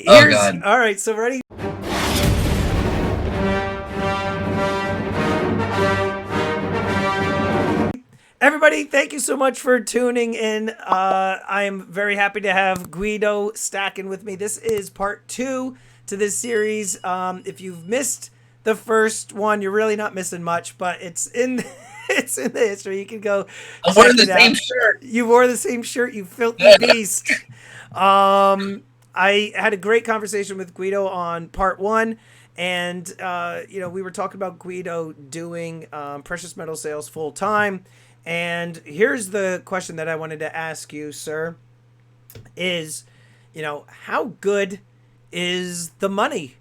Oh Here's God. all right. So ready. Everybody, thank you so much for tuning in. I am very happy to have Guido stacking with me. This is part 2 to this series. If you've missed the first one, you're really not missing much, but it's in it's in the history. You can go I'm check wearing the it out. same shirt. You wore the same shirt, you filthy beast. I had a great conversation with Guido on part 1. And we were talking about Guido doing precious metal sales full time. And here's the question that I wanted to ask you, sir, is, how good is the money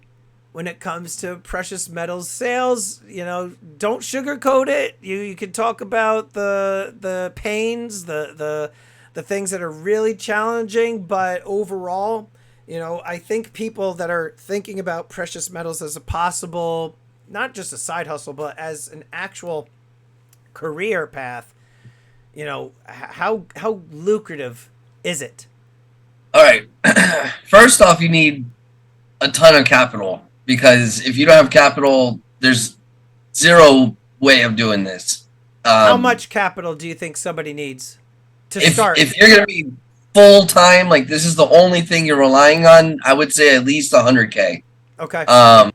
when it comes to precious metals sales? Don't sugarcoat it. You can talk about the pains, the things that are really challenging, but overall, I think people that are thinking about precious metals as a possible, not just a side hustle, but as an actual career path, how lucrative is it? All right. First off, you need a ton of capital because if you don't have capital, there's zero way of doing this. How Um, much capital do you think somebody needs to if start? if you're gonna be full time, like this is the only thing you're relying on, I would say at least 100K. Okay. Um,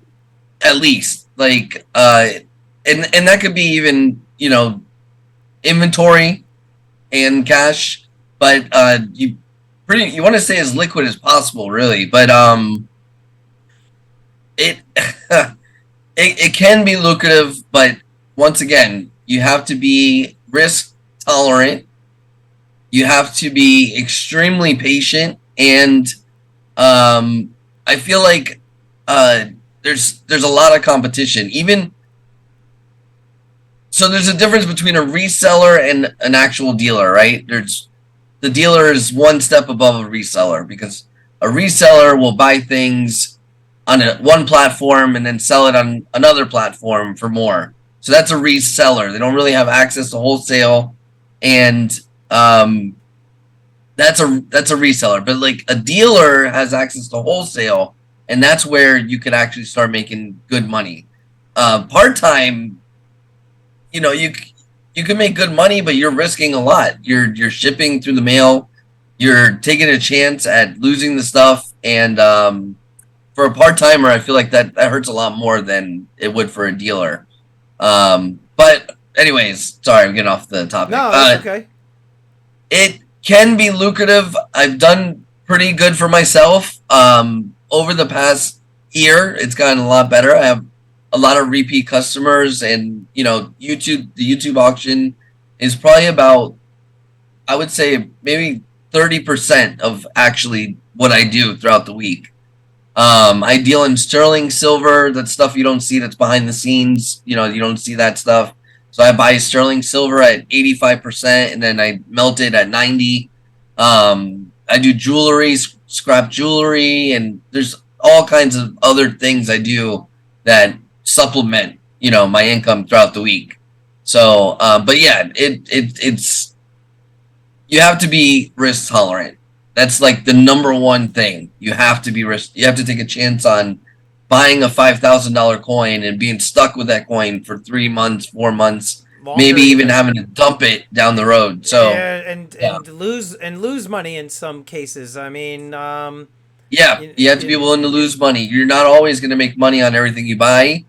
at least and that could be even inventory and cash, but you want to stay as liquid as possible, really. But it, it can be lucrative, but once again, you have to be risk tolerant. You have to be extremely patient, and I feel like there's a lot of competition. Even so, there's a difference between a reseller and an actual dealer, right? The dealer is one step above a reseller because a reseller will buy things on one platform and then sell it on another platform for more. So that's a reseller. They don't really have access to wholesale, and that's a reseller. But like a dealer has access to wholesale, and that's where you could actually start making good money. Part time, you can make good money, but you're risking a lot. You're shipping through the mail. You're taking a chance at losing the stuff, and for a part timer, I feel like that hurts a lot more than it would for a dealer. But anyways, sorry, I'm getting off the topic. No, that's okay. It can be lucrative. I've done pretty good for myself. Over the past year, it's gotten a lot better. I have a lot of repeat customers, and the YouTube auction is probably about, I would say, maybe 30% of actually what I do throughout the week. I deal in sterling silver. That's stuff you don't see. That's behind the scenes. You don't see that stuff. So I buy sterling silver at 85%, and then I melt it at 90. I do jewelry, scrap jewelry, and there's all kinds of other things I do that supplement, my income throughout the week. So, but yeah, it's you have to be risk tolerant. That's like the number one thing. You have to be risk. You have to take a chance on buying a $5,000 coin and being stuck with that coin for 3 months, 4 months, Longer maybe even even. having to dump it down the road. So Yeah, and yeah, lose money in some cases. I mean, yeah, you, you have to be you, willing to lose money. You're not always going to make money on everything you buy.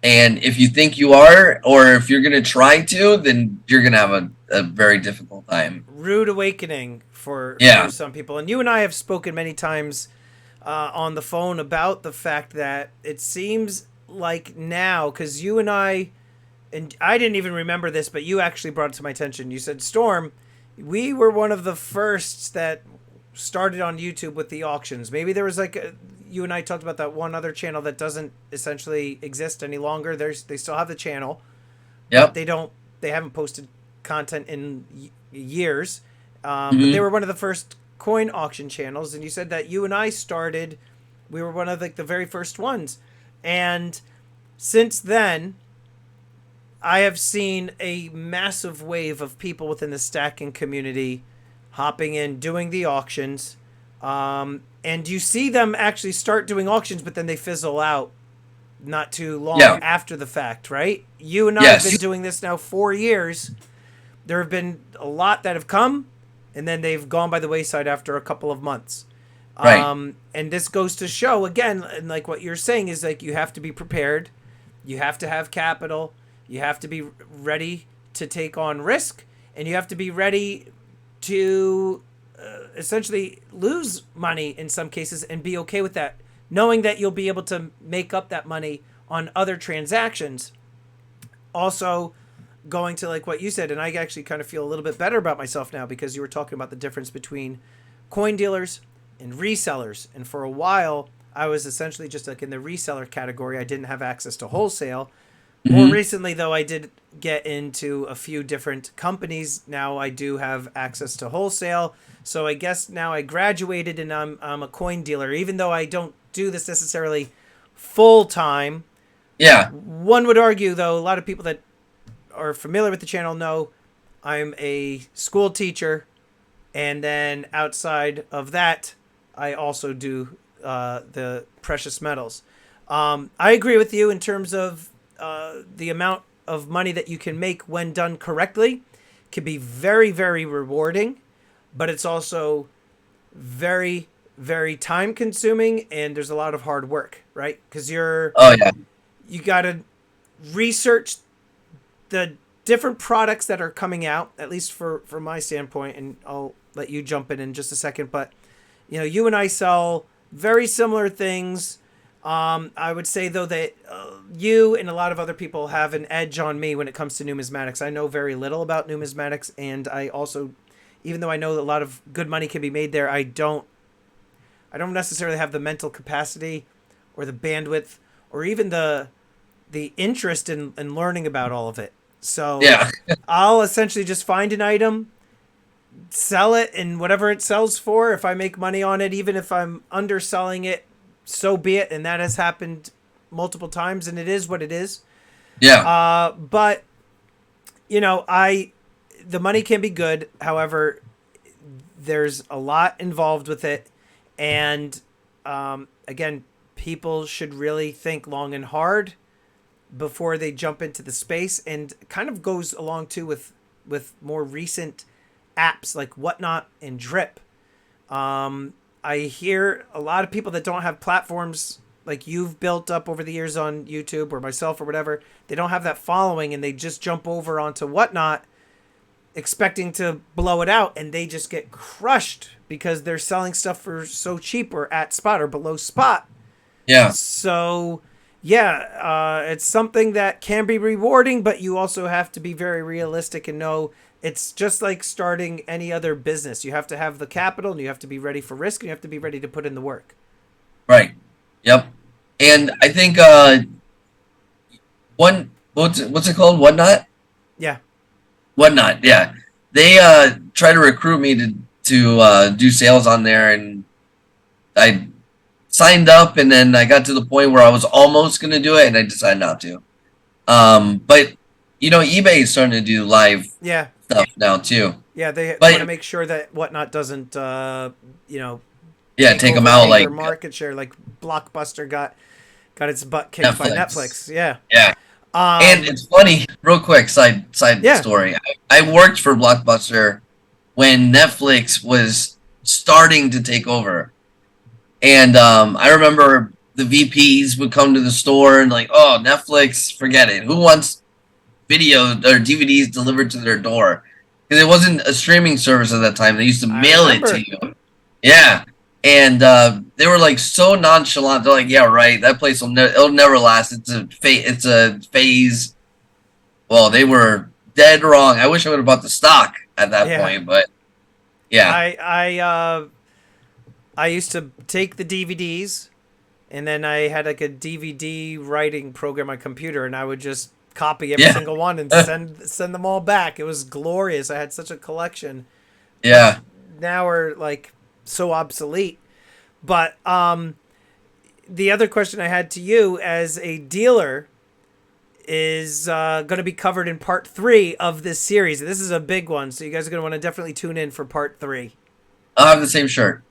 And if you think you are, or if you're going to try to, then you're going to have a very difficult time. rude awakening for Yeah. some people. And you and I have spoken many times on the phone about the fact that it seems like now, because you and I didn't even remember this, but you actually brought it to my attention. You said, Storm, we were one of the firsts that started on YouTube with the auctions. Maybe there was you and I talked about that one other channel that doesn't essentially exist any longer. They still have the channel, but Yep. they haven't posted content in years. But they Hmm. were one of the first coin auction channels, and you said that you and I started. We were one of the very first ones, and since then, I have seen a massive wave of people within the stacking community hopping in, doing the auctions, And you see them actually start doing auctions, but then they fizzle out not too long Yeah. after the fact, right? You and I have been Yes. doing this now 4 years. There have been a lot that have come, and then they've gone by the wayside after a couple of months. Right. And this goes to show again, and like what you're saying is like you have to be prepared, you have to have capital, you have to be ready to take on risk, and you have to be ready to essentially lose money in some cases and be okay with that, knowing that you'll be able to make up that money on other transactions. Also, going to like what you said, and I actually kind of feel a little bit better about myself now because you were talking about the difference between coin dealers and resellers. And for a while, I was essentially just like in the reseller category. I didn't have access to wholesale. More Hmm. recently, though, I did get into a few different companies. Now I do have access to wholesale. So I guess now I graduated and I'm a coin dealer, even though I don't do this necessarily full time. Yeah. One would argue, though, a lot of people that are familiar with the channel know I'm a school teacher. And then outside of that, I also do the precious metals. I agree with you in terms of the amount of money that you can make when done correctly can be very, very rewarding, but it's also very, very time consuming and there's a lot of hard work, right? Because Oh yeah. you got to research the different products that are coming out, at least from my standpoint, and I'll let you jump in just a second. But you and I sell very similar things. I would say though that you and a lot of other people have an edge on me when it comes to numismatics. I know very little about numismatics, and I also, even though I know that a lot of good money can be made there, I don't necessarily have the mental capacity or the bandwidth or even the interest in learning about all of it. So Yeah. I'll essentially just find an item, sell it, and whatever it sells for, if I make money on it, even if I'm underselling it, so be it. And that has happened multiple times, and it is what it is. Yeah. But the money can be good. However, there's a lot involved with it, and again, people should really think long and hard before they jump into the space, and kind of goes along too with more recent apps like Whatnot and Drip. I hear a lot of people that don't have platforms like you've built up over the years on YouTube or myself or whatever. They don't have that following, and they just jump over onto Whatnot expecting to blow it out, and they just get crushed because they're selling stuff for so cheap or at spot or below spot. Yeah. So yeah, it's something that can be rewarding, but you also have to be very realistic and know it's just like starting any other business. You have to have the capital, and you have to be ready for risk, and you have to be ready to put in the work. Right. Yep. And I think one what's it called? Whatnot? Yeah. Whatnot. Yeah. They try to recruit me to do sales on there, and I signed up, and then I got to the point where I was almost gonna do it, and I decided not to. But eBay is starting to do live Yeah. stuff now too. Yeah, they want to But make sure that Whatnot doesn't, yeah, take take them over out major like market share like Blockbuster got its butt kicked by Netflix. Yeah. Yeah. And Um, it's funny, real quick side yeah. story. I worked for Blockbuster when Netflix was starting to take over. And I remember the VPs would come to the store and like, oh, Netflix, forget it. Who wants video or DVDs delivered to their door? Because it wasn't a streaming service at that time. They used to I mail it to remember. you. Yeah. And they were like so nonchalant. They're like, yeah, right. That place it'll never last. It's a phase. Well, they were dead wrong. I wish I would have bought the stock at that Yeah. point, but yeah. I used to take the DVDs, and then I had like a DVD writing program on my computer, and I would just copy every Yeah. single one and send them all back. It was glorious. I had such a collection, which Yeah. now are like so obsolete. But the other question I had to you as a dealer is going to be covered in part 3 of this series. This is a big one, so you guys are going to want to definitely tune in for part 3. I'll have the same shirt.